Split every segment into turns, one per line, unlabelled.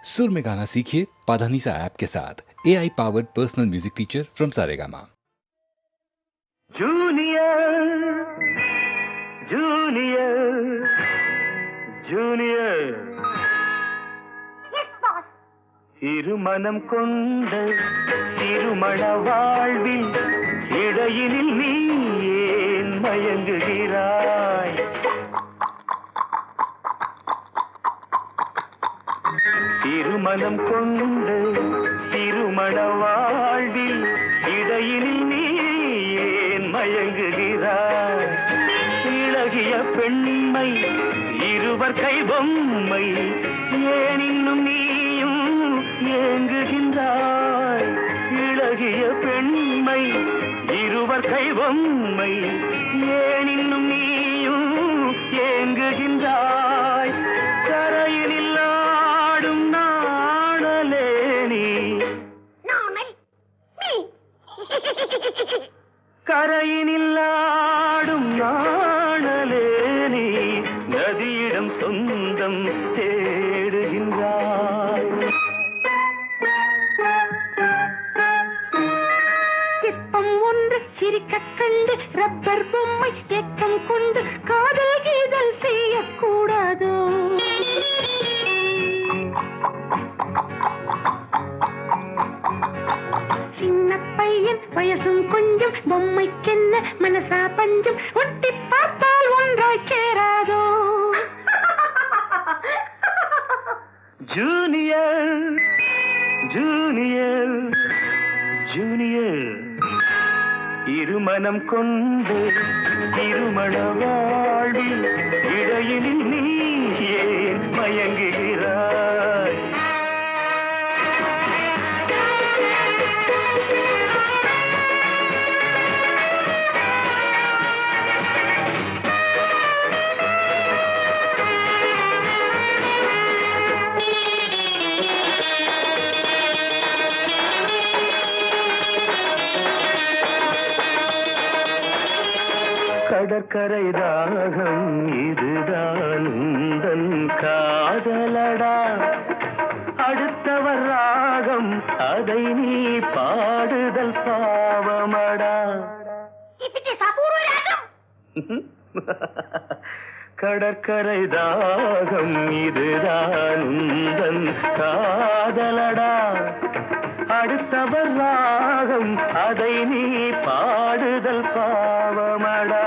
सुर में गाना सीखिए पाधानीसा ऐप के साथ AI powered personal music teacher from Saregama.
Junior junior junior இருமனம் கொண்ட திருமண வாழ்வில் இடையினில் நீ ஏன் மயங்குகிறாய்? திருமணம் கொண்ட திருமண வாழ்வில் இடையினில் நீ ஏன் மயங்குகிறாய்? இளகிய பெண்மை இருவர் கை பொம்மை ஏன் இன்னும் நீயும் ஏங்குகின்றாய்? இளகிய பெண்மை இருவர் கை பொம்மை ஏன் இன்னும் நீயும் ஏங்குகின்றாய்? கரையினில் ஆடும் நாணலே நீ கரையினில் ஆடும் நாணலே நீ நதியிடம் சொந்தம் தேடுகின்றாய்.
சிற்பம் ஒன்று சிரிக்க கண்டு ரப்பர் பொம்மை ஏக்கம் கொண்டு காதல் கீதல் செய்யக்கூடாதோ? சின்ன பையன் வயசும் கொஞ்சம் பொம்மைக்கென்ன மனசா பஞ்சம் ஒட்டி பார்த்தால் ஒன்றாய் சேராதோ?
ஜூனியர் ஜூனியர் ஜூனியர் இருமனம் கொண்டு திருமண வாழ்வில் இடையினில் நீ ஏன் மயங்குகிறாய்? கடற்கரை தாகம் இதுதான் உந்தன் காதலடா. அடுத்தவர் ராகம் அதை நீ பாடுதல் பாவமடா. கடற்கரை தாகம் இதுதான் உந்தன் காதலடா. அடுத்தவர் ராகம் அதை நீ பாடுதல் பாவமடா.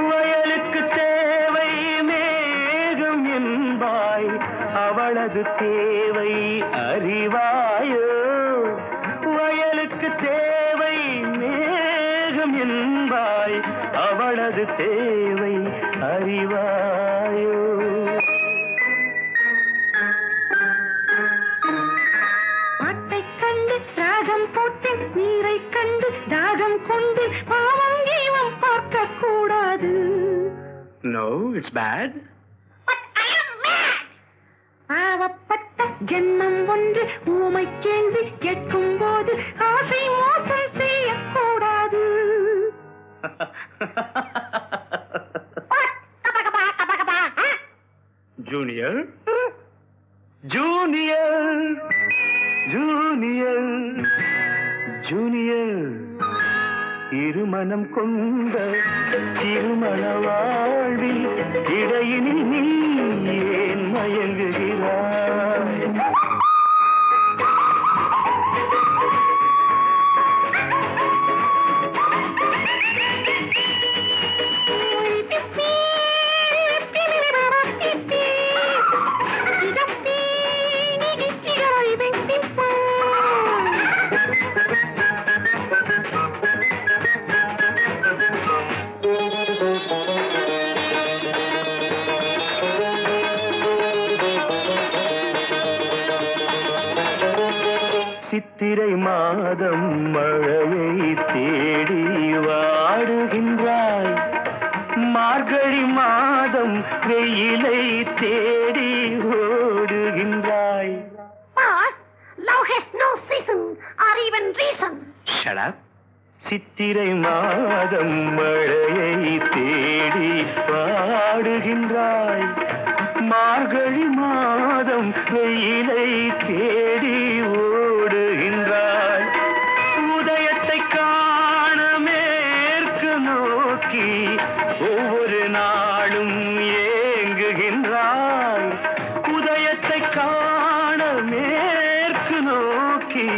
வயலுக்கு தேவை மேகம் என்பாய், அவளது தேவை அறிவாயோ? வயலுக்கு தேவை மேகம் என்பாய், அவளது தேவை அறிவாயோ?
நீரை கண்டு தாகம் கொண்டு பாவம் ஜீவம் பார்க்க கூடாது.
No, it's bad.
But I am mad. பாவப்பட்ட ஜென்மம் ஒன்று ஊமை கேள்வி கேட்கும் போது ஆசை மோசம் செய்யக்கூடாது.
ஜூனியர் ஜூனியர் ஜூனியர் ஜூனியர் இருமனம் கொண்ட திருமண வாழ்வில் இடையினில் நீ ஏன் மயங்குகிறாய்? சித்திரை மாதம் மழையை தேடி வாடுகின்றாய், மார்கழி மாதம் வெயிலை தேடி ஓடுகின்றாய்.
Love has no season or even reason.
Shut up. சித்திரை மாதம் மழையை தேடி வாடுகின்றாய், மார்கழி மாதம் வெயிலை தேடி ஓடுகின்றாய் உதயத்தை காண மேற்கு நோக்கி ஒவ்வொரு நாளும் ஏங்குகின்றாய் உதயத்தை காண மேற்கு நோக்கி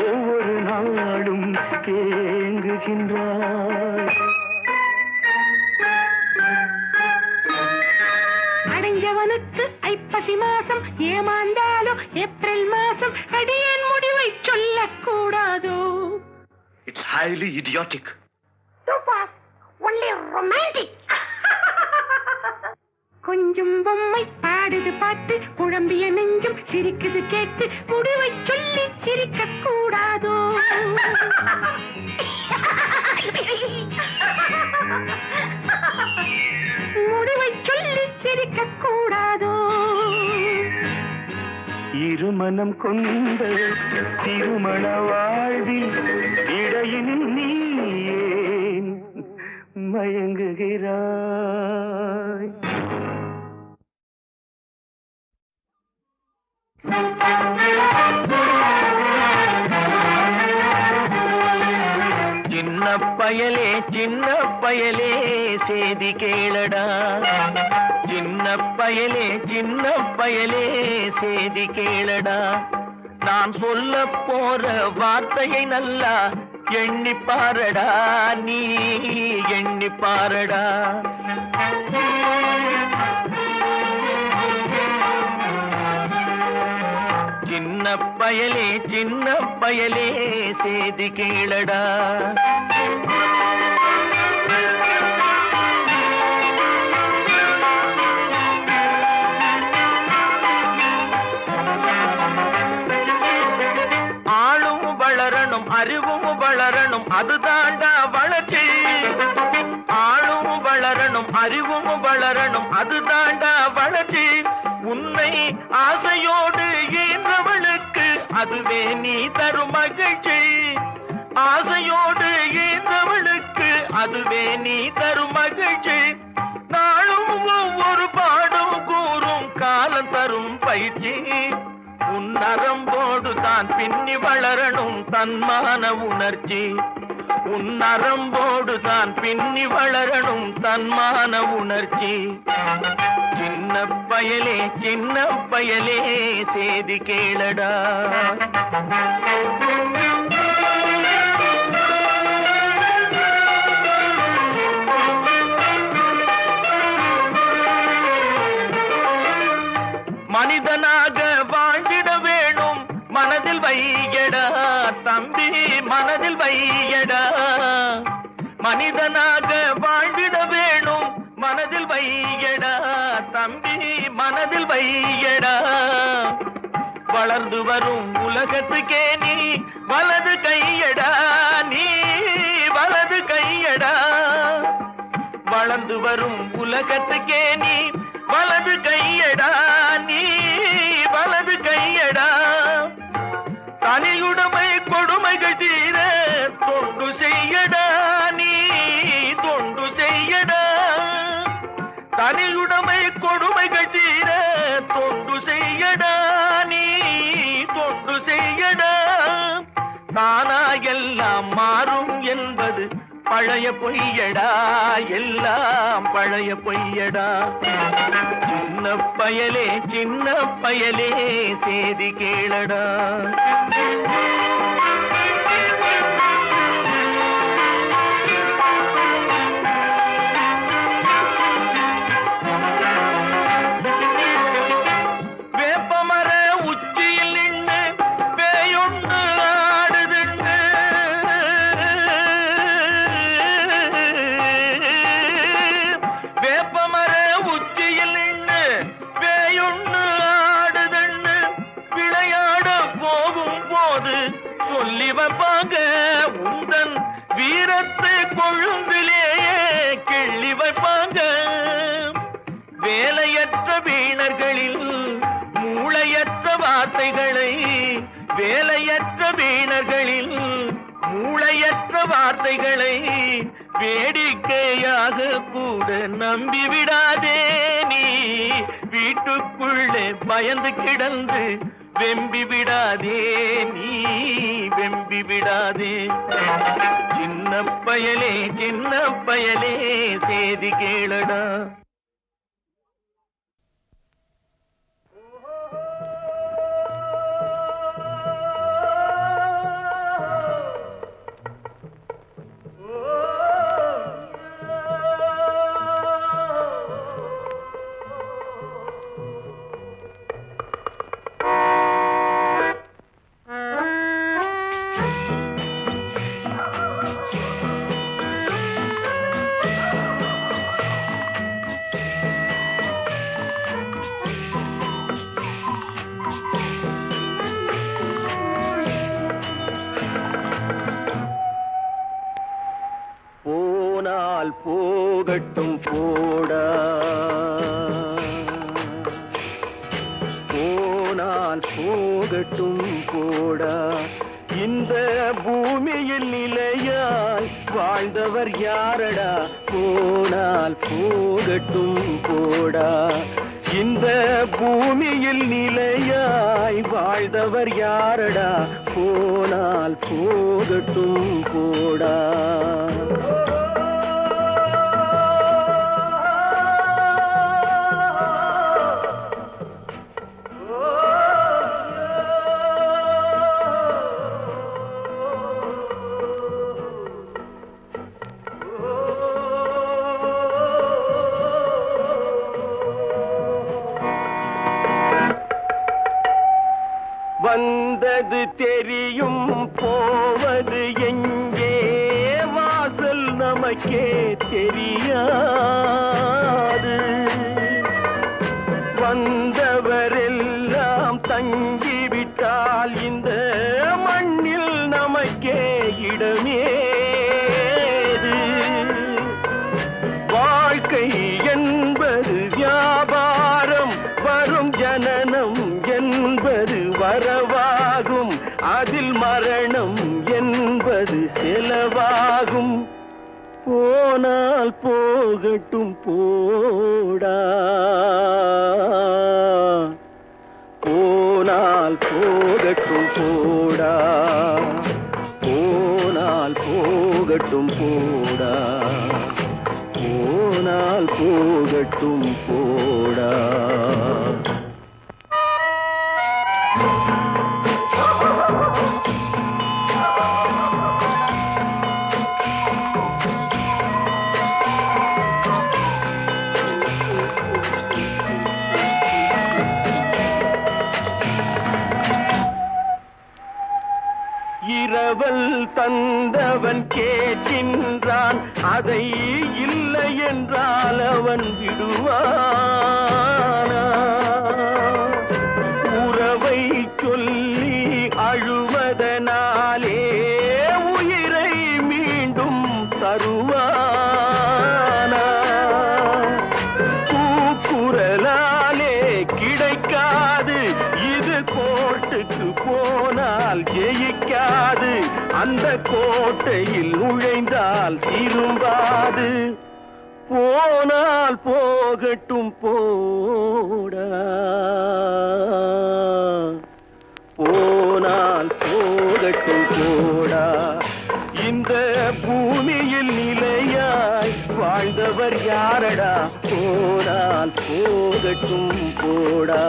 ஒவ்வொரு நாளும் ஏங்குகின்றாய்
அடைஞ்சவனுக்கு ஐப்பசி மாசம் ஏமாந்தாலோ ஏப்ரல் மாசம் அடியேன் முடிவை சொல்லக்கூடாதோ
It's highly idiotic.
Too fast, only romantic. கொஞ்சம் பொம்மை பாடுது பாட்டு குழம்பிய நெஞ்சம் சிரிக்குது கேட்டு முடிவை சொல்லி சிரிக்க கூடாதோ முடிவை சொல்லி சிரிக்க கூடாதோ
இருமனம் கொண்ட திருமண வாழ்வில் இடையினில் நீ ஏன் மயங்குகிறாய் சின்ன பயலே சேதி கேளடா சின்ன பயலே சேதி கேளடா நான் சொல்ல போற வார்த்தையை நல்லா எண்ணி பாரடா நீ எண்ணி பாரடா சின்ன பயலே சேதி கேளடா ஆளும் வளரணும் அறிவும் வளரணும் அதுதாண்டா வளர்ச்சி ஆளும் வளரணும் அறிவும் வளரணும் அதுதாண்டா வளர்ச்சி உன்னை ஆசையோடு ஈன்றவளுக்கு அதுவே நீ தரும் மகிழ்ச்சி ஆசையோடு ஈன்றவளுக்கு அதுவே நீ தரும் மகிழ்ச்சி நாளும் ஒவ்வொரு பாடும் கூறும் காலம் தரும் பயிற்சி உன் நரம்போடு தான் பின்னி வளரணும் தன்மான உணர்ச்சி உன் நரம்போடு தான் பின்னி வளரணும் தன்மான உணர்ச்சி சின்ன பயலே சேதி கேளடா மனிதனாக வாழ்ந்திட வேணும் மனதில் வையடா தம்பி மனதில் வையடா மனிதனாக வாழ்ந்திட வேணும் மனதில் வையடா தம்பி மனதில் வையடா வளர்ந்து வரும் உலகத்துக்கே நீ வலது கையடா நீ வலது கையடா வளர்ந்து வரும் உலகத்துக்கே நீ வலது கையடா நீ வலது கையடா தனியுடைமை கொடுமைகள் தீர தொண்டு செய்யடா நீ தொண்டு செய்யடா தனியுடைமை கொடுமைகள் தீர தொண்டு செய்யடா நீ தொண்டு செய்யடா தானா எல்லாம் மாறும் என்பது பழைய பொய்யடா எல்லாம் பழைய பொய்யடா சின்ன பயலே சேதி கேளடா வேப்பமர உச்சியில் நின்று பேயொன்று ஆடுதுண்டு வேப்பமர உச்சியில் நின்று பேயொன்று ஆடுதுண்டு விளையாட போகும் போது சொல்லி வைப்பாங்க உந்தன் வீரத்தை கொழும்பிலேயே கிள்ளி வைப்பாங்க வேலையற்ற வீணர்களில் மூளையற்ற வார்த்தைகளை வேலையற்ற வீணர்களில் மூளையற்ற வார்த்தைகளை வேடிக்கையாக கூட நம்பி விடாதே நீ, வீட்டுக்குள்ளே பயந்து கிடந்து வெம்பி விடாதே நீ, வெம்பி விடாதே. சின்ன பயலே சின்ன பயலே சேதி கேளடா. போனால் போகட்டும் போடா, போனால் போகட்டும் போடா, இந்த பூமியில் நிலையாய் வாழ்ந்தவர் யாரடா, போனால் போகட்டும் போடா, இந்த பூமியில் நிலையாய் வாழ்ந்தவர் யாரடா, போனால் போகட்டும் போடா. வந்தது தெரியும் போவது எங்கே, வாசல் நமக்கே தெரியாது, வந்தவரெல்லாம் தங்கிவிட்டால் இந்த மண்ணில் நமக்கே இடமேது. வாழ்க்கை என்பது வியாபாரம், வரும் ஜனனம் என்பது வரவாகும், அதில் மரணம் என்பது செலவாகும். போனால் போகட்டும் போடா, போனால் போகட்டும் போடா, போனால் போகட்டும் போடா, போனால் போகட்டும் போடா. இரவல் தந்தவன் கேட்கின்றான், அதை இல்லை என்றால் அவன் விடுவானா? உறவை சொல்லி அழுவதனாலே உயிரை மீண்டும் தருவானா? கூக்குரலாலே கிடைக்காது, இது கோர்ட்டுக்கு போனால் ஜெயிக்காது, அந்த கோட்டையில் நுழைந்தால் திரும்பாது. போனால் போகட்டும் போடா, போனால் போகட்டும் போடா, இந்த பூமியில் நிலையாய் வாழ்ந்தவர் யாரடா, போனால் போகட்டும் போடா.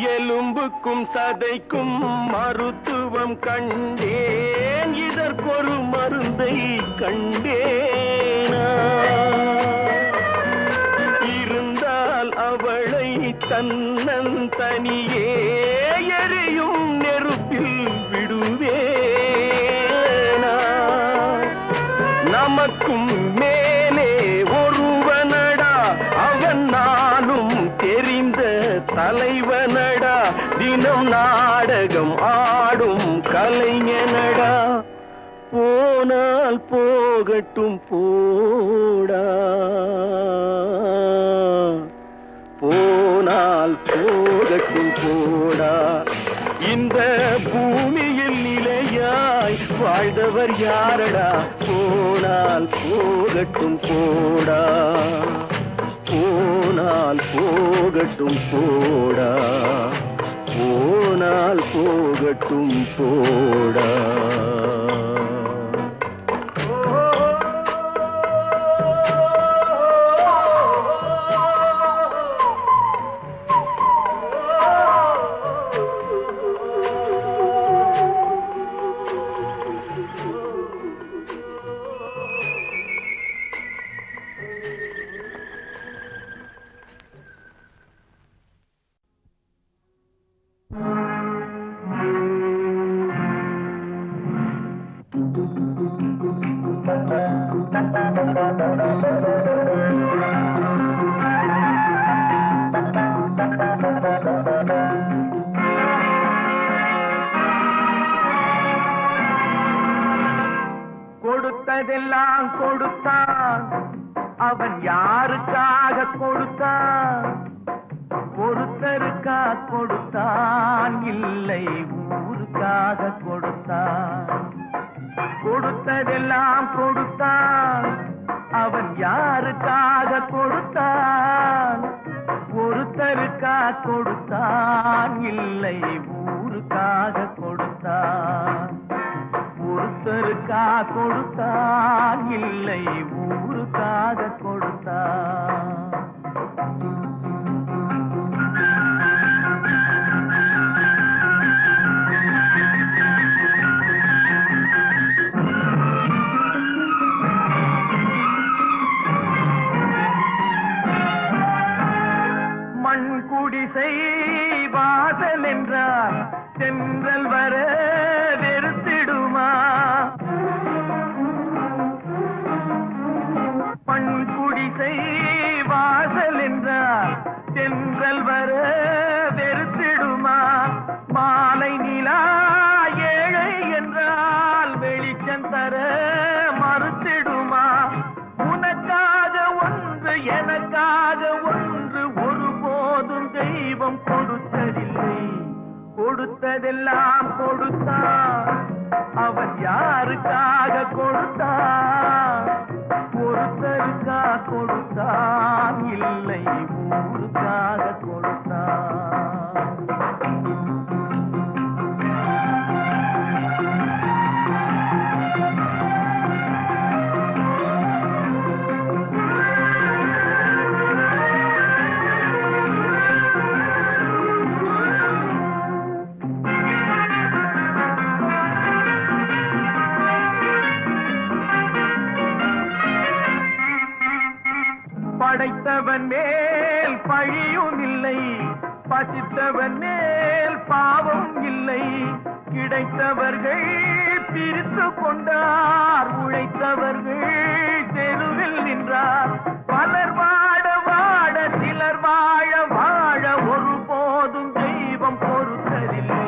எலும்புக்கும் சதைக்கும் மருத்துவம் கண்டேன், இதற்கொரு மருந்தை கண்டேனா? இருந்தால் அவளை தன்னந்தனியே எரியும் நெருப்பில் விடுவேனா? நமக்கும் மேலே ஒருவனடா, எனடா போனால் போகட்டும் போடா போனால் போகட்டும் போடா இந்த பூமியில் நிலையாய் வாழ்ந்தவர் யாரடா போனால் போகட்டும் போடா போனால் போகட்டும் போடா போனால் போகட்டும் போடா கொடுத்ததெல்லாம் கொடுத்தான் அவன் யாருக்காக கொடுத்தான் ஒருத்தருக்கா கொடுத்தான் இல்லை ஊருக்காக கொடுத்தான் கொடுத்ததெல்லாம் கொடுத்தான் அவன் யாருக்காக கொடுத்தான் ஒருத்தருக்கா கொடுத்தான் இல்லை ஊருக்காக கொடுத்தான் ஒருத்தருக்கா கொடுத்தான் இல்லை ஊருக்காக கொடுத்தான் மண் குடிசை வாசல் என்றார் தென்றல் வர வெறுத்திடுமா மண் குடிசை வாசல் என்றார் தென்றல் வர வெறுத்திடுமா மாலை நிலா ஏழை என்றால் வெளிச்சம் தர மறுத்திடுமா உனக்காக ஒன்று எனக்காக ஒன்று ஒருபோதும் தெய்வம் கொடுத்ததில்லை கொடுத்ததெல்லாம் கொடுத்தான் அவன் யாருக்காக கொடுத்தான் ஒருத்தருக்கா கொடுத்தான் இல்லை ஊருக்காக கொடுத்தான் படைத்தவன் மேல் பழியும் இல்லை பசித்தவன் மேல் பாவம் இல்லை கிடைத்தவர்கள் பிரித்து கொண்டார் உழைத்தவர்கள் தெருவில் நின்றார் பலர் வாட வாட சிலர் வாழ வாழ ஒருபோதும் தெய்வம் பொறுத்ததில்லை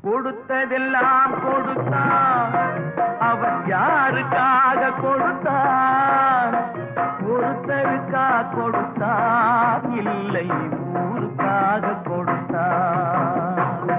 கொடுத்ததெல்லாம் கொடுத்தான் அவன் யாருக்காக கொடுத்தான் ஒருத்தருக்கா கொடுத்தான் இல்லை ஊருக்காக கொடுத்தான்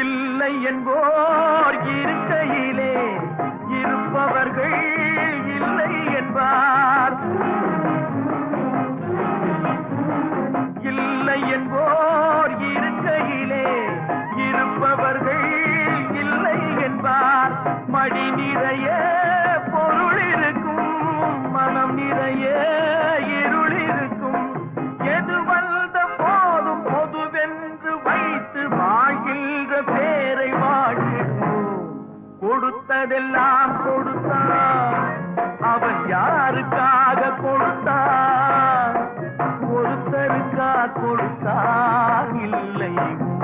இல்லை என்போர் இருக்கையிலே இருப்பவர்கள் இல்லை என்பார் இல்லை என்போர் இருக்கையிலே இருப்பவர்கள் இல்லை என்பார் மடி நிறைய பொருள் இருக்கும் மனம் நிறைய இருள் இருக்கும் எது வந்த போதும் பொதுவென்று வைத்து வாழ்கின்ற பேரை வாழ்கிறோம் கொடுத்ததெல்லாம் கொடுத்தான் அவன் யாருக்காக கொடுத்தான் ஒருத்தருக்கா கொடுத்தான் இல்லை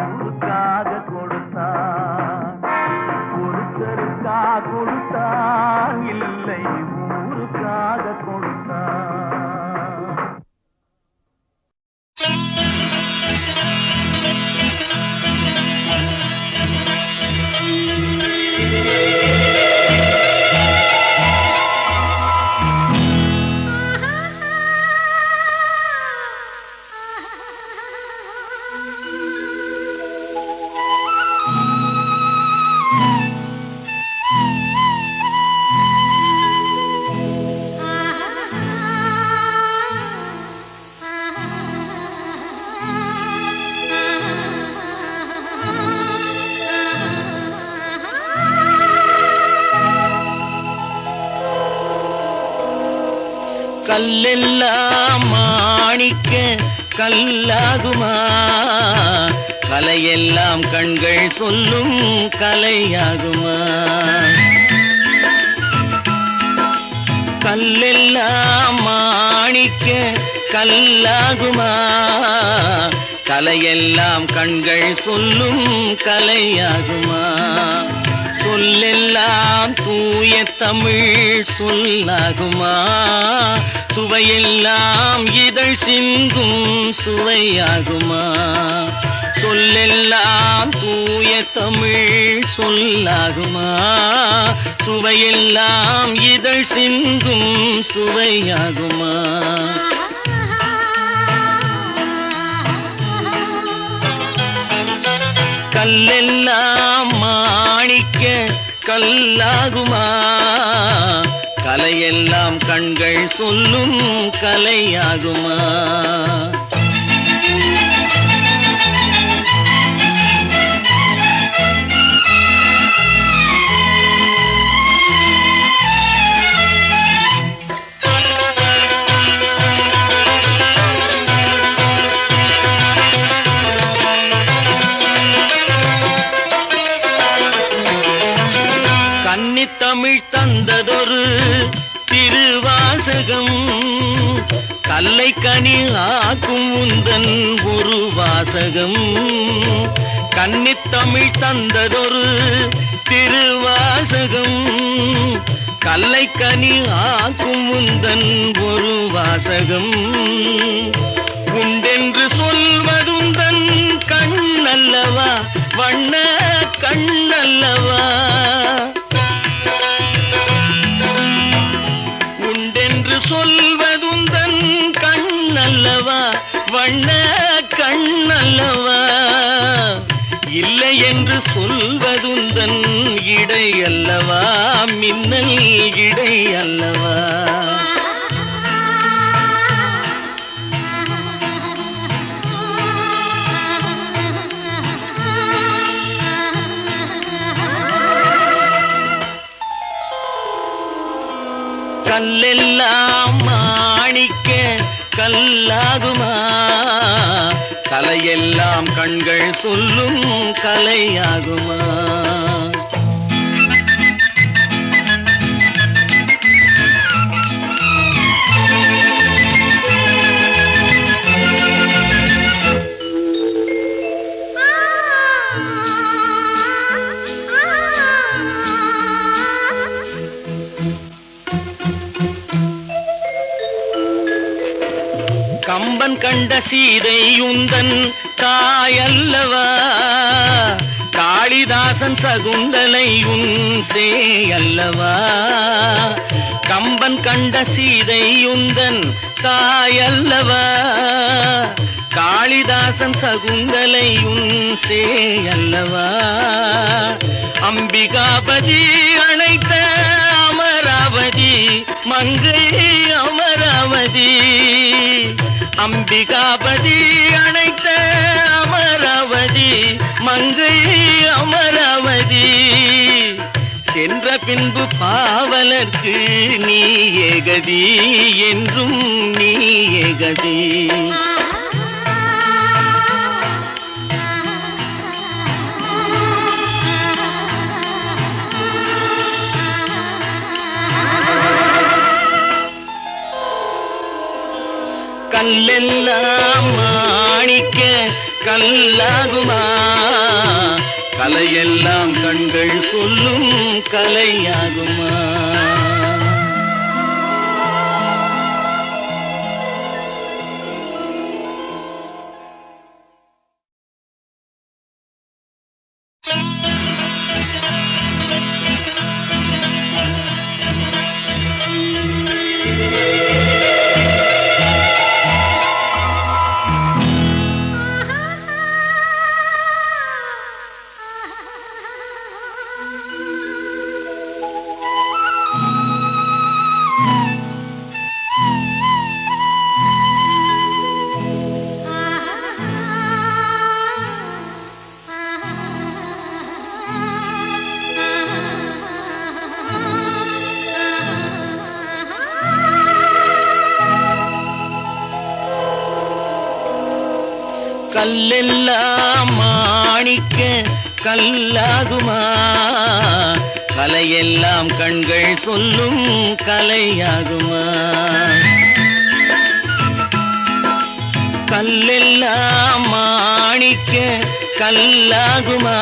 ஊருக்காக கொடுத்தான் அவளுக்கா கொடுத்தான், இல்லை ஊருக்காக கொடுத்தான்.
கல்லெல்லாம் மாணிக்க கல்லாகுமா, கலையெல்லாம் கண்கள் சொல்லும் கலையாகுமா. கல்லெல்லாம் மாணிக்க கல்லாகுமா, கலையெல்லாம் கண்கள் சொல்லும் கலையாகுமா. சொல்லெல்லாம் தூய தமிழ் சொல்லாகுமா, சுவையெல்லாம் இதழ் சிந்தும் சுவையாகுமா. சொல்லெல்லாம் தூய தமிழ் சொல்லாகுமா, சுவையெல்லாம் இதழ் சிந்தும் சுவையாகுமா. கல்லெல்லாம் மாணிக்க கல்லாகுமா, கலையெல்லாம் கண்கள் சொல்லும் கலையாகுமா. கன்னித்தமிழ் தந்ததொரு திருவாசகம், கல்லை கனி ஆக்கும் உந்தன் ஒரு வாசகம். கன்னித்தமிழ் தந்ததொரு திருவாசகம், கல்லை கனி ஆக்கும் உந்தன் ஒரு வாசகம். உண்டென்று சொல்வதுந்தன் கண்ணல்லவா, வண்ண கண்ணல்லவா. சொல்வதுந்தன் கண்ணல்லவா, வண்ண கண்ணல்லவா. இல்லை என்று சொல்வதுந்தன் இடை அல்லவா, மின்னல் இடை அல்லவா. கல்லெல்லாம் மாணிக்க கல்லாகுமா, கலையெல்லாம் கண்கள் சொல்லும் கலையாகுமா. கம்பன் கண்ட சீதை உந்தன் தாயல்லவா, காளிதாசன் சகுந்தலை உன் சேயல்லவா. கம்பன் கண்ட சீதை உந்தன் தாயல்லவா, காளிதாசன் சகுந்தலை உன் சேயல்லவா. அம்பிகாபதி அழைத்த அமராவதி மங்கை அமராவதி. அம்பிகாபதி அணைத்த அமராவதி மங்கை அமராவதி. சென்ற பின்பு பாவலர்க்கு நீ ஏகதி, என்றும் நீ ஏகதி. கல்லெல்லாம் மாணிக்க கல்லாகுமா, கலையெல்லாம் கண்கள் சொல்லும் கலையாகுமா? கல்லெல்லாம் மாணிக்க கல்லாகுமா? கலையெல்லாம் கண்கள் சொல்லும் கலையாகுமா? கல்லெல்லாம் மாணிக்க கல்லாகுமா?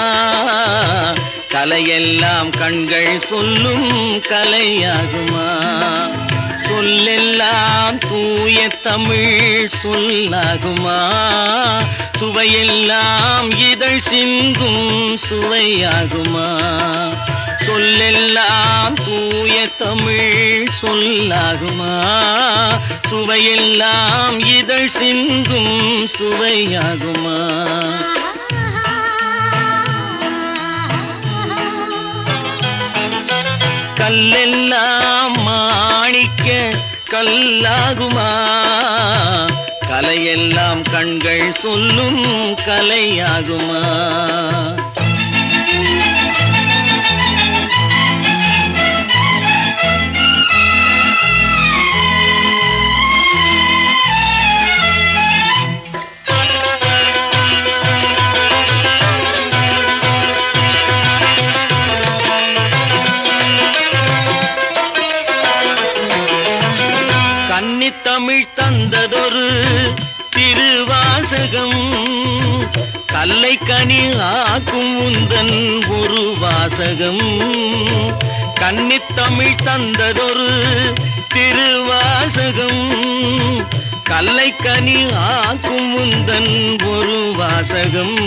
கலையெல்லாம் கண்கள் சொல்லும் கலையாகுமா? சொல்லெல்லாம் தூய தமிழ் சொல்லாகுமா? சுவையெல்லாம் இதழ் சிந்தும் சுவையாகுமா? சொல்லெல்லாம் தூய தமிழ் சொல்லாகுமா? சுவையெல்லாம் இதழ் சிந்தும் சுவையாகுமா? கல்லெல்லாம் மாணிக்க கல்லாகுமா? கலையெல்லாம் கண்கள் சொல்லும் கலையாகுமா? கன்னித்தமிழ் தந்ததொரு திருவாசகம், கல்லை கனி ஆக்கும் உந்தன் ஒரு வாசகம். கன்னித்தமிழ் தந்ததொரு திருவாசகம், கல்லை கனி ஆக்கும் உந்தன் ஒரு வாசகம்.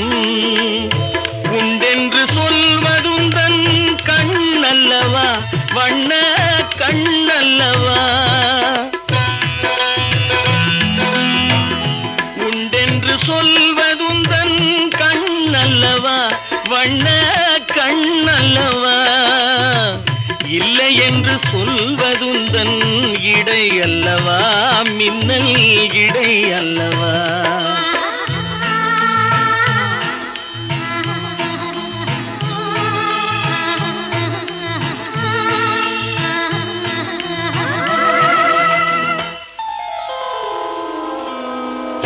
உண்டென்று சொல்வதுந்தன் கண்ணல்லவா, வண்ண கண்ணல்லவா? சொல்வதுந்தன் கண்ணல்லவா, வண்ண கண்ணல்லவா? இல்லை என்று சொல்வதுந்தன் இடை அல்லவா, மின்னல் இடை அல்லவா?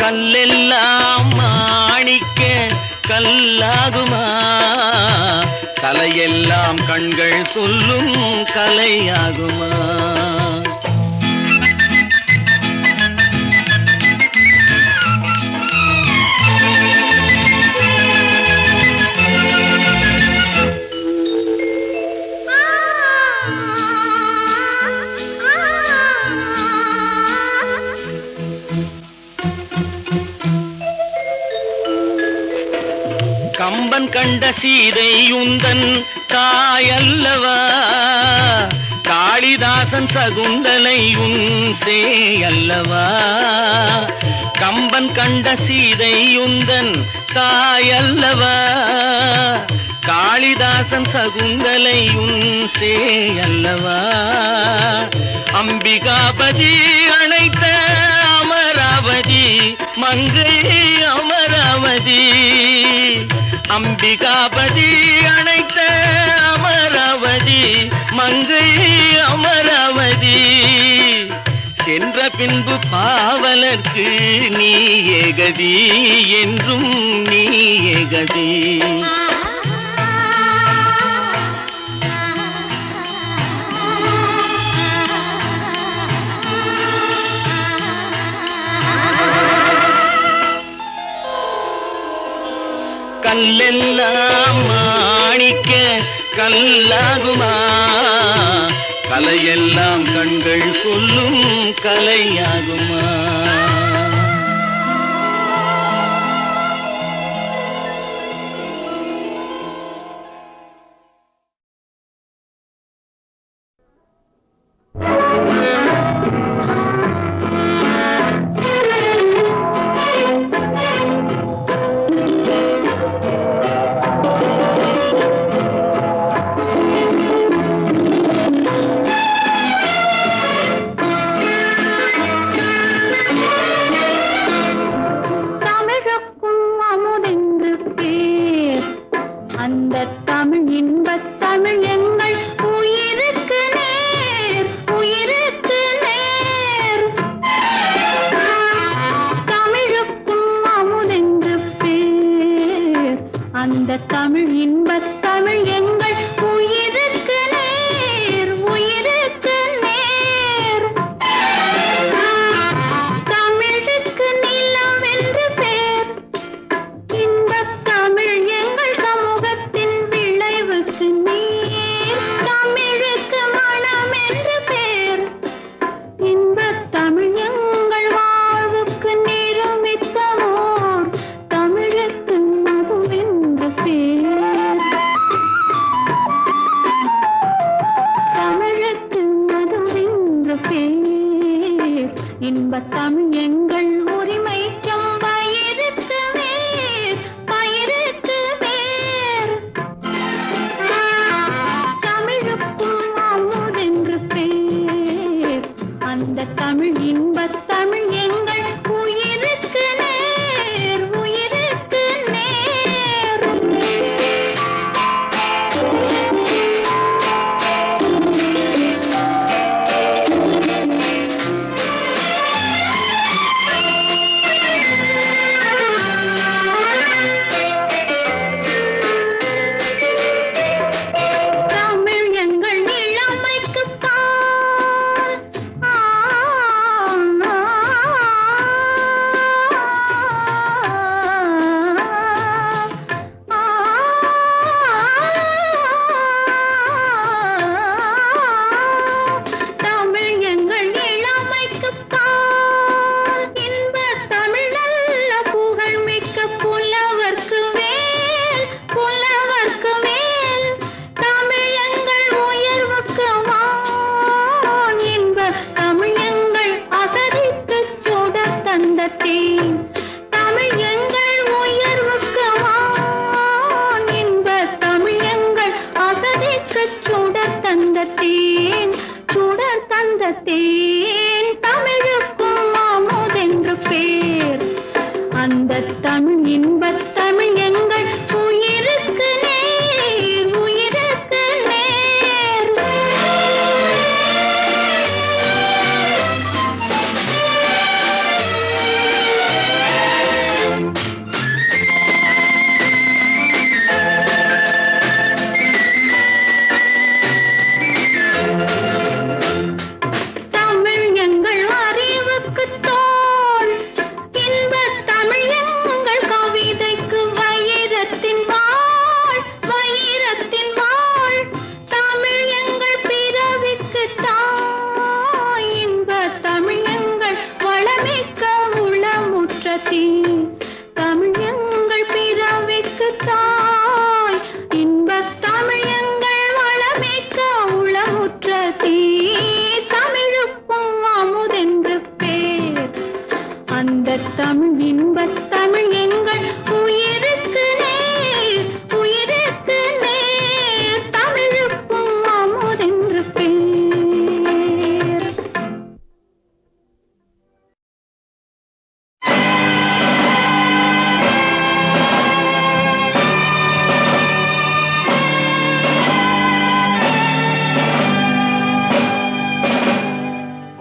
கல்லெல்லாம் மாணிக்க கல்லாகுமா? கலையெல்லாம் கண்கள் சொல்லும் கலையாகுமா? கம்பன் கண்ட சீதை உந்தன் தாயல்லவா, காளிதாசன் சகுந்தலை உன் சேயல்லவா? கம்பன் கண்ட சீதை உந்தன் தாயல்லவா, காளிதாசன் சகுந்தலை உன் சேயல்லவா? அம்பிகாபதி அணைத்த அமராவதி மங்கை அமராவதி. அம்பிகாபதி அணைத்த அமராவதி மங்கை அமராவதி. சென்ற பின்பு பாவலர்க்கு நீ ஏகதி, என்றும் நீ ஏகதி. கல்லெல்லாம் மாணிக்க கல்லாகுமா? கலையெல்லாம் கண்கள் சொல்லும் கலையாகுமா?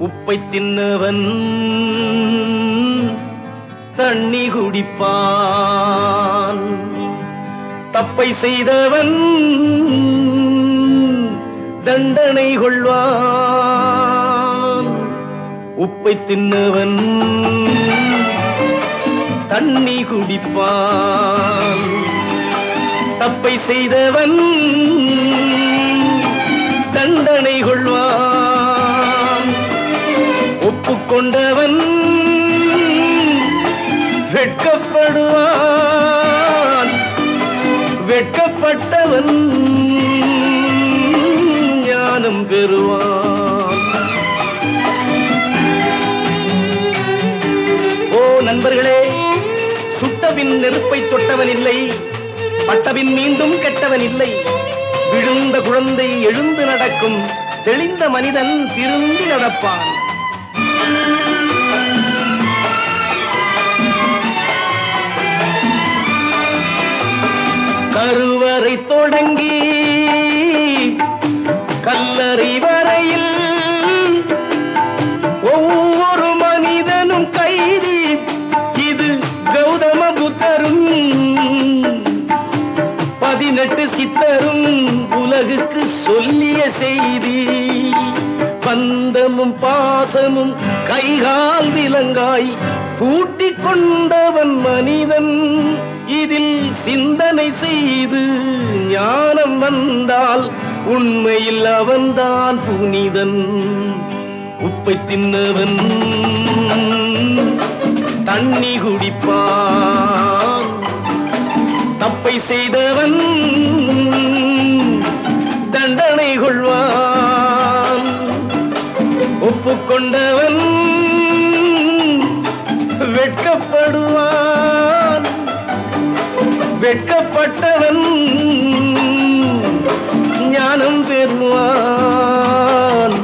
உப்பை தின்னவன் தண்ணி குடிப்பான், தப்பை செய்தவன் தண்டனை கொள்வான். உப்பை தின்னவன் தண்ணி குடிப்பான், தப்பை செய்தவன் தண்டனை கொள்வான். ஒப்புக்கொண்டவன் வெட்கப்படுவான். வெட்கப்பட்டவன் ஞானம் பெறுவான். ஓ நண்பர்களே, சுட்டபின் நெருப்பை தொட்டவன் இல்லை, பட்டபின் மீண்டும் கெட்டவன் இல்லை. விழுந்த குழந்தை எழுந்து நடக்கும், தெளிந்த மனிதன் திரும்பி நடப்பான். கருவறை தொடங்கி கல்லறை வரையில் ஒவ்வொரு மனிதனும் கைதி. இது கௌதம புத்தரும் 18 சித்தரும் உலகுக்கு சொல்லிய செய்தி. பந்தமும் பாசமும் கைகால் விலங்காய் பூட்டிக் கொண்டவன் மனிதன். இதில் சிந்தனை செய்து ஞானம் வந்தால் உண்மையில் அவன்தான் புனிதன். உப்பை தின்னவன் தண்ணி குடிப்பான். தப்பை செய்தவன் தண்டனை கொள்வான். ஒப்புக்கொண்டவன் வெட்கப்படுவான். வெட்கப்பட்டவன் ஞானம் பெறுவான்.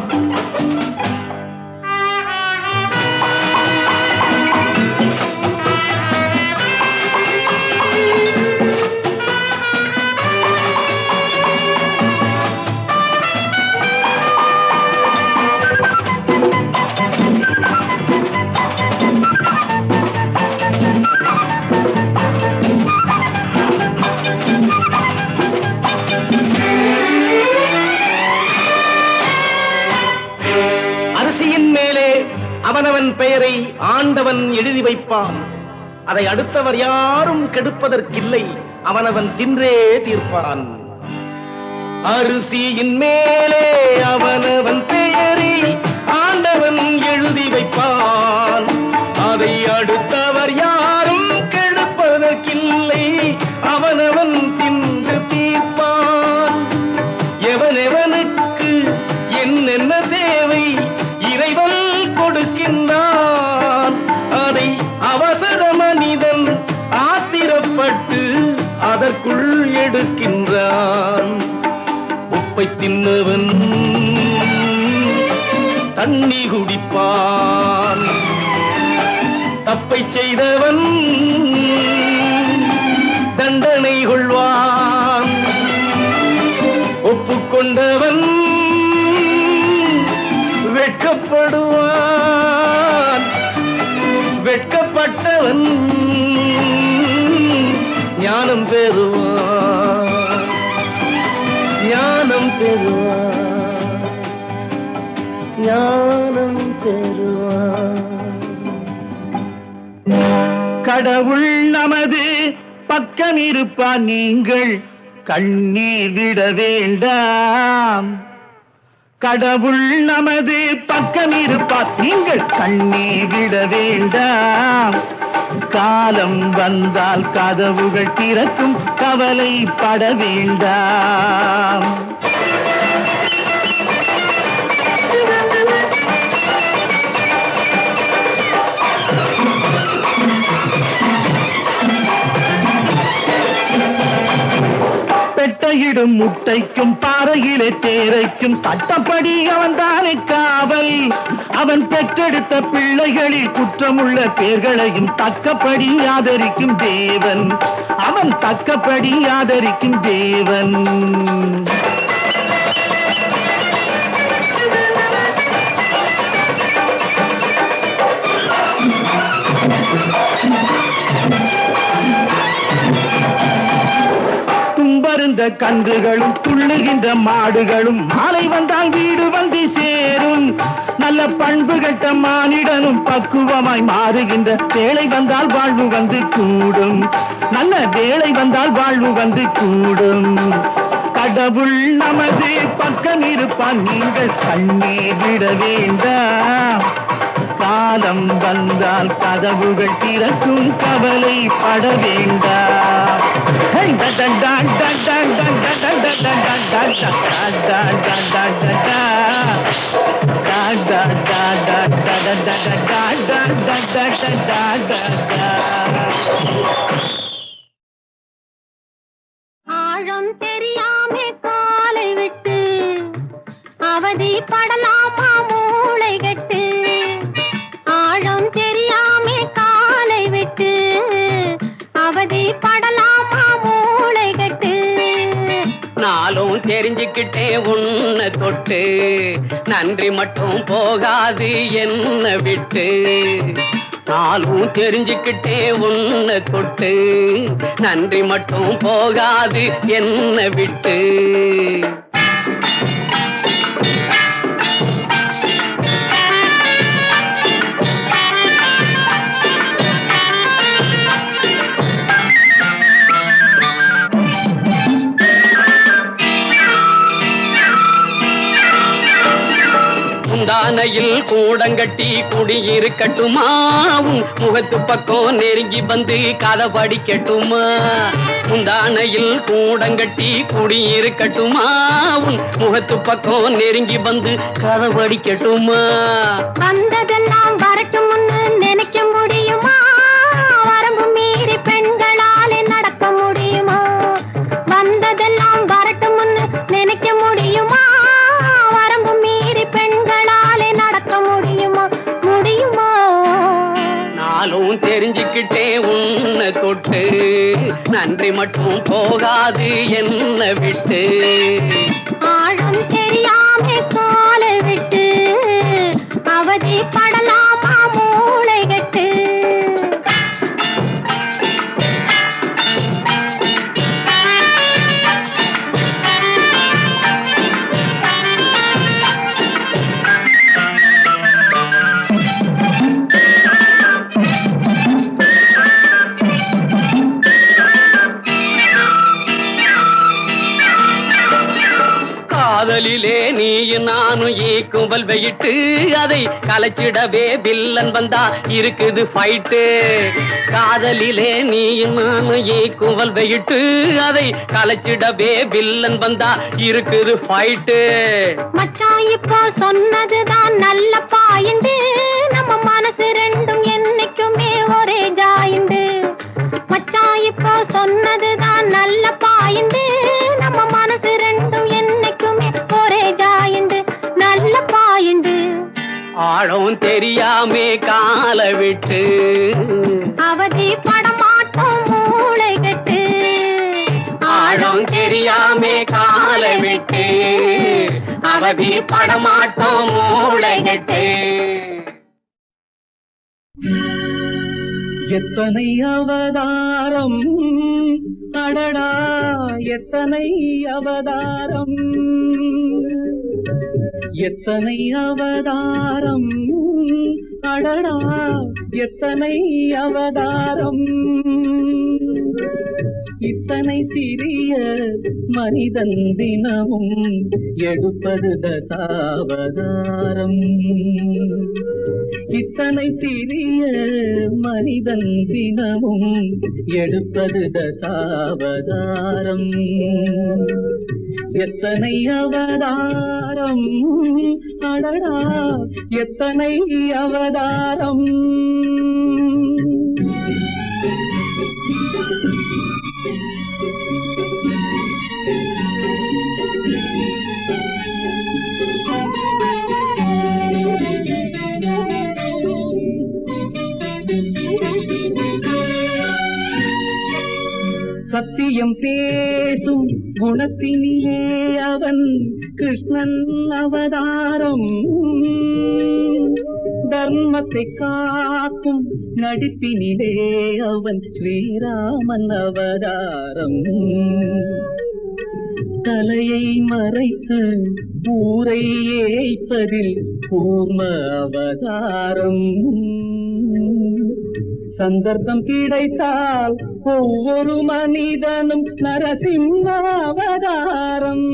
அவனவன் பெயரை ஆண்டவன் எழுதி வைப்பான். அதை அடுத்தவர் யாரும் கெடுப்பதற்கில்லை, அவனவன் தின்றே தீர்ப்பான். அரிசியின் மேலே அவனவன் பெயரை ஆண்டவன் எழுதி வைப்பான். அதை அடுத்தவர் யாரும் கெடுப்பதற்கில்லை, அவனவன் தின்று தீர்ப்பான். எவனெவனுக்கு என்னென்ன தேவை இறைவன் கொடுக்கின்றான். அதை அவசர மனிதன் ஆத்திரப்பட்டு அதற்குள் எடுக்கின்றான். உப்பை தின்னவன் தண்ணி குடிப்பான். தப்பை செய்தவன் தண்டனை கொள்வான். ஒப்புக்கொண்டவன் வெட்கப்படுவான். வெட்கப்பட்டவன் ஞானம் பெறுவான். ஞானம் பெறுவான். ஞானம் பெறுவான்.
கடவுள் நமது பக்கம் இருப்பார், நீங்கள் கண்ணீர் விட வேண்டாம். கடவுள் நமது பக்கம் இருப்பார், நீங்கள் கண்ணீர் விட வேண்டாம். காலம் வந்தால் கதவுகள் திறக்கும், கவலைப்பட வேண்டாம். பெட்டையிடும் முட்டைக்கும் பாறையிலே தேரைக்கும் சட்டப்படி அவன் தானே காவல். அவன் பெற்றெடுத்த பிள்ளைகளில் குற்றமுள்ள பேர்களையும் தக்கப்படி ஆதரிக்கும் தேவன். அவன் தக்கப்படி ஆதரிக்கும் தேவன். தும்பருந்த கன்றுகளும் துள்ளுகின்ற மாடுகளும் மாலை வந்தால் வீடு வந்து சேரும். நல்ல பண்பு கட்ட மானிடனும் பக்குவமாய் மாறுகின்ற வேளை வந்தால் வாழ்வு வந்து கூடும். நல்ல வேளை வந்தால் வாழ்வு வந்து கூடும். கடவுள் நமது பக்கம் இருப்பான், நீங்கள் கண்ணீர் விட வேண்டாம். காலம் வந்தால் கதவுகள் திறக்கும், கவலைப்பட வேண்டாம்.
ஆழம் தெரியாமே காலை விட்டு அவதி படலாமா மூளை கட்டு. ஆழம் தெரியாமே காலை விட்டு அவதி படலாமா மூளை கட்டு.
நாளும் தெரிஞ்சுக்கிட்டே உன்னை தொட்டு நன்றி மட்டும் போகாது என்ன விட்டு. நாளும் தெரிஞ்சுக்கிட்டே உன்னை தொட்டு நன்றி மட்டும் போகாது என்ன விட்டு. முந்தானையில் கூடங்கட்டி குடியிருக்கட்டுமா, உன் முகத்து பக்கம் நெருங்கி வந்து கதை படிக்கட்டுமா. முந்தானையில் கூடங்கட்டி குடியிருக்கட்டுமா, உன் முகத்து பக்கம் நெருங்கி வந்து கதை படிக்கட்டுமா.
வந்ததெல்லாம் வரட்டும்னு நினைக்க முடியுமா, வரம்பு மீறி பெண்களாலே நடக்க முடியுமா. வந்ததெல்லாம் வரட்டும்னு நினைக்க முடியுமா, வரம்பு மீறி பெண்களாலே நடக்க முடியுமா. முடியுமா.
நாளும் தெரிஞ்சுக்கிட்டே உன்னை தொட்டு நன்றி மட்டும் போகாது என்ன விட்டு.
ஆழம் தெரியாமே காலை விட்டு அவதி படலாமா மூளை கட்டு.
காதலிலே நீயும் நானும் ஈக்கும்பல் வெயிட்டு, அதை கலைச்சிடவே வில்லன் வந்தா இருக்குது ஃபைட்டு. காதலிலே நீயும் நானும் ஈக்கும்பல் வெயிட்டு, அதை கலைச்சிடவே வில்லன் வந்தா இருக்குது ஃபைட்டு.
மச்சான் இப்போ சொன்னதுதான் நல்ல பாயிண்டு, நம்ம மனசு ரெண்டும் என்னைக்குமே ஒரே ஜாயிண்டு. மச்சான் இப்போ சொன்னதுதான் நல்ல பாயிண்டு, நம்ம மனசு ரெண்டும் என்னைக்குமே ஒரே ஜாயிண்டு. நல்ல பாயிண்டு.
ஆழம் தெரியாமே கால விட்டு
அவதி படமாட்டோம் மூளை கட்டு.
ஆழம் தெரியாமே கால விட்டு அவதி படமாட்டோம் மூளைகட்டு.
எத்தனை அவதாரம் அடடா, எத்தனை அவதாரம், எத்தனை அவதாரம் அடடா, எத்தனை அவதாரம். இத்தனை சிறிய மனிதன் தினமும் எடுப்பது தசாவதாரம். இத்தனை சிறிய மனிதன் தினமும் எடுப்பது தசாவதாரம். எத்தனை அவதாரம் அடடா, எத்தனை அவதாரம். சத்தியம் பேசும் குணத்தினிலே அவன் கிருஷ்ணன் அவதாரம். தர்மத்தை காக்கும் நடிப்பினிலே அவன் ஸ்ரீராமன் அவதாரம். தலையை மறைத்து ஊரை ஏய்ப்பதில் கூர்ம அவதாரம். சந்தர்ப்பம் கிடைத்தால் ஒவ்வொரு மனிதனும் நரசிம்ம அவதாரம்.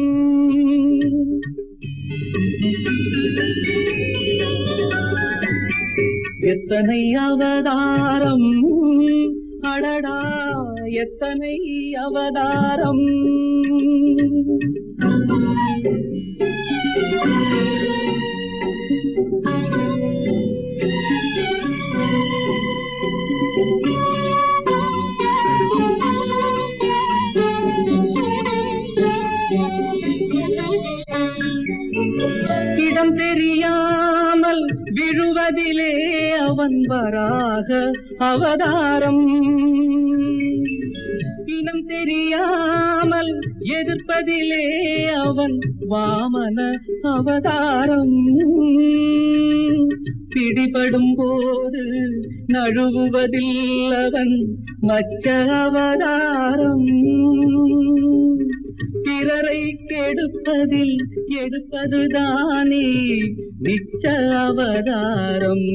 எத்தனை அவதாரம், அடடா எத்தனை அவதாரம். இடம் தெரியாமல் விழுவதிலே அவன் வராக அவதாரம். இனம் தெரியாமல் எதிர்ப்பதிலே அவன் வாமன அவதாரம். பிடிபடும் போது நழுவுவதில் அவன் மச்ச அவதாரம். பிறரை கெடுப்பதில் எடுப்பதுதானே மிச்ச அவதாரம்.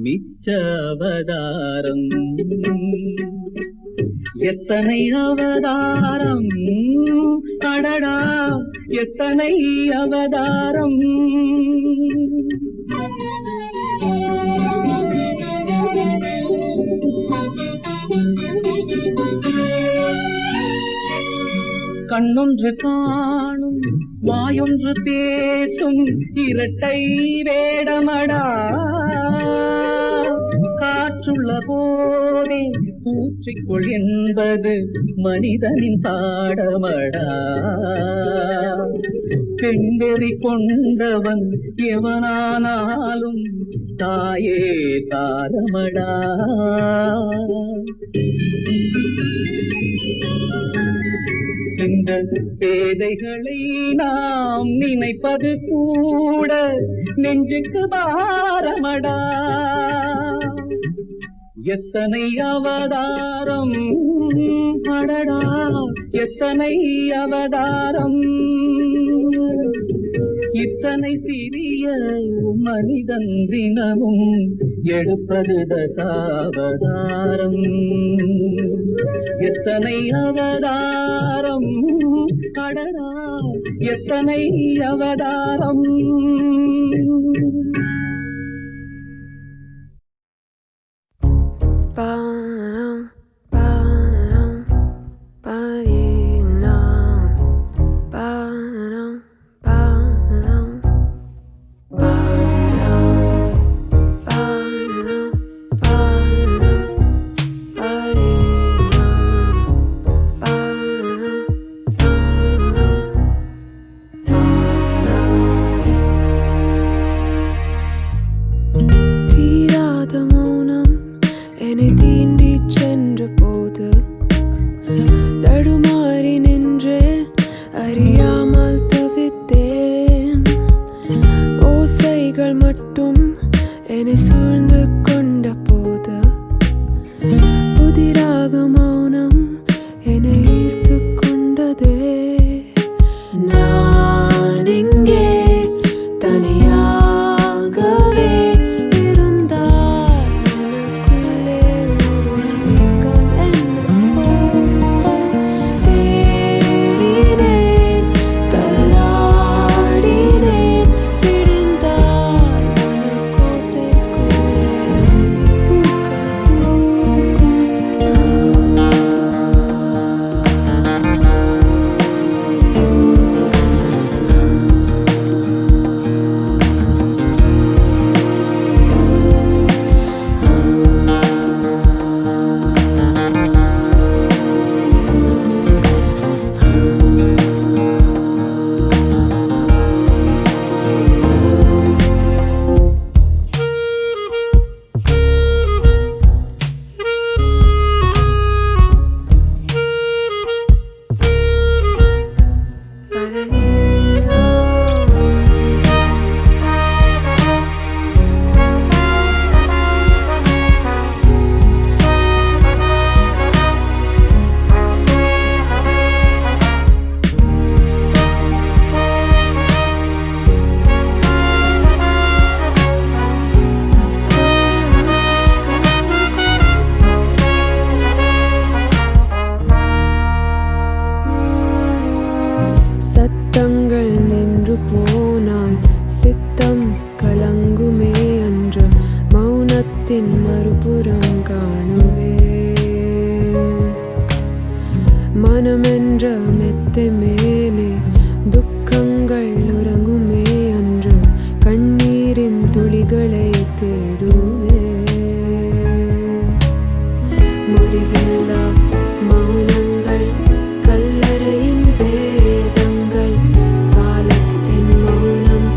மிச்ச அவதாரம். எத்தனை அவதாரம், அடடா எத்தனை அவதாரம். கண்ணொன்று காணும் வாயொன்று பேசும் இரட்டை வேடமடா. காற்றுள்ள போதே பூச்சிக்குள் என்பது மனிதனின் பாடமடா. பெண்வெறி கொண்டவன் எவனானாலும் தாயே தாரமடா. இந்த பேதைகளை நாம் நினைப்பது கூட நெஞ்சுக்கு பாரமடா. எத்தனை அவதாரம், அடடா எத்தனை அவதாரம். இத்தனை சிறிய மனிதன் தினமும் எடுப்பது தசாவதாரம். எத்தனை அவதாரம், அடடா எத்தனை அவதாரம்.
Ba-na-dum, ba-na-dum, ba-dee-dum, ba-na-dum, ba-na-dum, ba-na-dum, ba-na-dum, ba-na-dum, ba-dee-dum, ba-na-dum, ba-na-dum. தீராத மௌனம் என்னை தீண்டி சென்ற போது தடுமாறி நின்று அறியாமல் தவித்தேன். ஓசைகள் மட்டும் என்னை சூழ்ந்து கொண்ட போது புதிராக மௌனம் என்னை ஈர்த்து கொண்டதே. நான் இங்கே தனியாகவே இருந்தால் எனக்குள்ளே ஒரு ஏக்கம் என்னவோ. தேடினேன், தள்ளாடினேன், விழுந்தால் மனக்கோட்டைக்குள்ளே விதிப்பூக்கள் பூக்கும். சத்தங்கள் நின்று போனால் சித்தம் கலங்குமே அன்று மௌனத்தின் மறுபுறம் காணுவே மனமென்ற மெத்தை மேலே துக்கங்கள் உறங்குமே அன்று கண்ணீரின் துளிகளை தேடுவே முடிவில்லா மௌனங்கள் கல்லறையின் வேதங்கள் காலத்தின் மௌனம்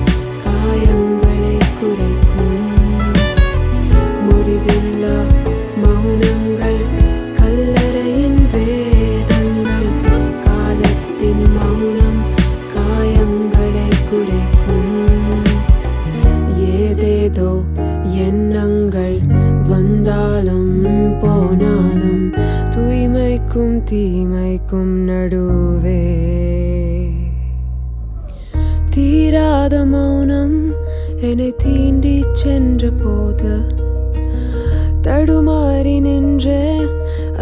காயங்களை குறைக்கும் முடிவில்லா மௌனங்கள் கல்லறையின் வேதங்கள் காலத்தின் மௌனம் காயங்களை குறைக்கும் ஏதேதோ எண்ணங்கள் வந்தாலும் போனாலும் தூய்மைக்கும் தீமைக்கும் நடுவே தீராத மௌனம் என்னை தீண்டி சென்ற போது தடுமாறி நின்றே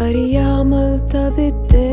அறியாமல் தவித்தே